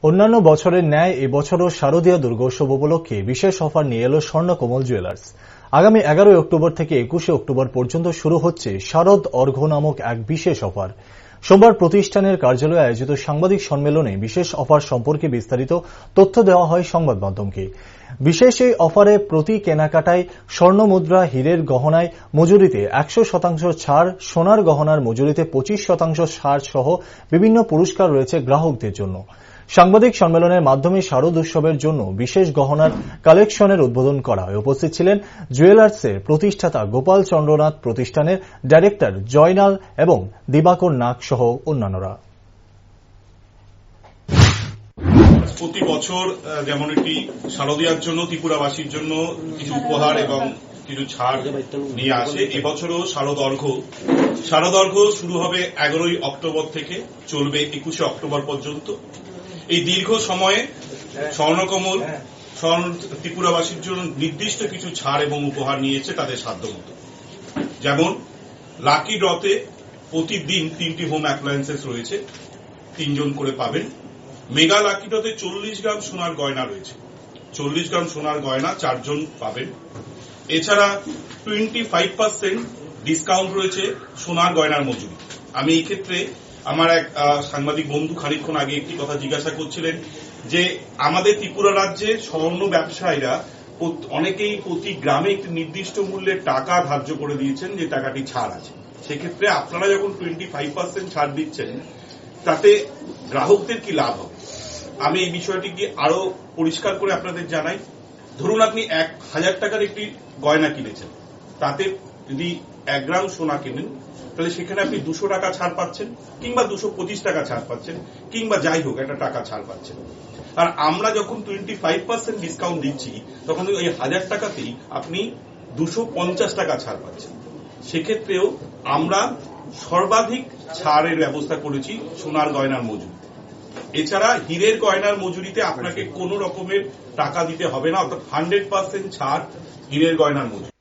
অন্যান্য বছরের ন্যায় এবছরও শারদীয়া দুর্গোৎসব উপলক্ষে বিশেষ অফার নিয়ে এল স্বর্ণকমল জুয়েলার্স। আগামী 11 অক্টোবর থেকে 21 অক্টোবর পর্যন্ত শুরু হচ্ছে শারদ অর্ঘ্য নামক এক বিশেষ অফার। সোমবার প্রতিষ্ঠানের কার্যালয়ে আয়োজিত সাংবাদিক সম্মেলনে বিশেষ অফার সম্পর্কে বিস্তারিত তথ্য দেওয়া হয় সংবাদ মাধ্যমকে। বিশেষ এই অফারে প্রতি কেনাকাটায় স্বর্ণ মুদ্রা, হীরের গহনায় মজুরিতে 100% ছাড়, সোনার গহনার মজুরিতে 25% ছাড় সহ বিভিন্ন পুরস্কার রয়েছে গ্রাহকদের জন্য। সাংবাদিক সম্মেলনের মাধ্যমে শারদ উৎসবের জন্য বিশেষ গহনার কালেকশনের উদ্বোধন করা হয়। উপস্থিত ছিলেন জুয়েলার্সের প্রতিষ্ঠাতা গোপাল চন্দ্রনাথ, প্রতিষ্ঠানের ডাইরেক্টর জয়নাল এবং দিবাকর নাগ সহ অন্যান্যরা। প্রতি বছর যেমন একটি শারদীয়ার জন্য ত্রিপুরাবাসীর জন্য কিছু উপহার এবং কিছু ছাড় নিয়ে আসে, এবছরও শারদ অর্ঘ্য শুরু হবে 11 অক্টোবর থেকে, চলবে 21 অক্টোবর পর্যন্ত। এই দীর্ঘ সময়ে স্বর্ণকমল ত্রিপুরাবাসীর জন্য নির্দিষ্ট কিছু ছাড় এবং উপহার নিয়েছে তাদের সাধ্যমতো। যেমন লাকি ড্রতে প্রতিদিন 3টি হোম অ্যাপ্লায়েন্সেস রয়েছে, 3 জন করে পাবেন। মেগা লাকি ড্রতে 40 গ্রাম সোনার গয়না রয়েছে, 40 গ্রাম সোনার গয়না 4 জন পাবেন। এছাড়া 25% ডিসকাউন্ট রয়েছে সোনার গয়নার মজুরি। আমি এই ক্ষেত্রে আমার এক সাংবাদিক বন্ধু খানিকক্ষণ আগে একটি কথা জিজ্ঞাসা করছিলেন যে আমাদের ত্রিপুরা রাজ্যে স্বর্ণ ব্যবসায়ীরা অনেকেই প্রতি গ্রামে একটি নির্দিষ্ট মূল্যের টাকা ধার্য করে দিয়েছেন, যে টাকাটি ছাড় আছে। সেক্ষেত্রে আপনারা যখন 25% ছাড় দিচ্ছেন, তাতে গ্রাহকদের কি লাভ হবে? আমি এই বিষয়টিকে আরো পরিষ্কার করে আপনাদের জানাই। ধরুন আপনি 1000 টাকার একটি গয়না কিনেছেন, তাতে যদি 1 গ্রাম সোনা কেনেন, তাহলে সেখানে আপনি 200 টাকা ছাড় পাচ্ছেন, কিংবা 225 টাকা ছাড় পাচ্ছেন, কিংবা যাই হোক একটা টাকা ছাড় পাচ্ছেন। আর আমরা যখন 25% ডিসকাউন্ট দিচ্ছি, তখন ওই 1000 টাকাতেই আপনি 250 টাকা ছাড় পাচ্ছেন। সেক্ষেত্রেও আমরা সর্বাধিক ছাড়ের ব্যবস্থা করেছি সোনার গয়নার মজুরি। এছাড়া হীরের গয়নার মজুরিতে আপনাকে কোনো রকমের টাকা দিতে হবে না, অর্থাৎ 100% ছাড় হীরের গয়নার মজুরি।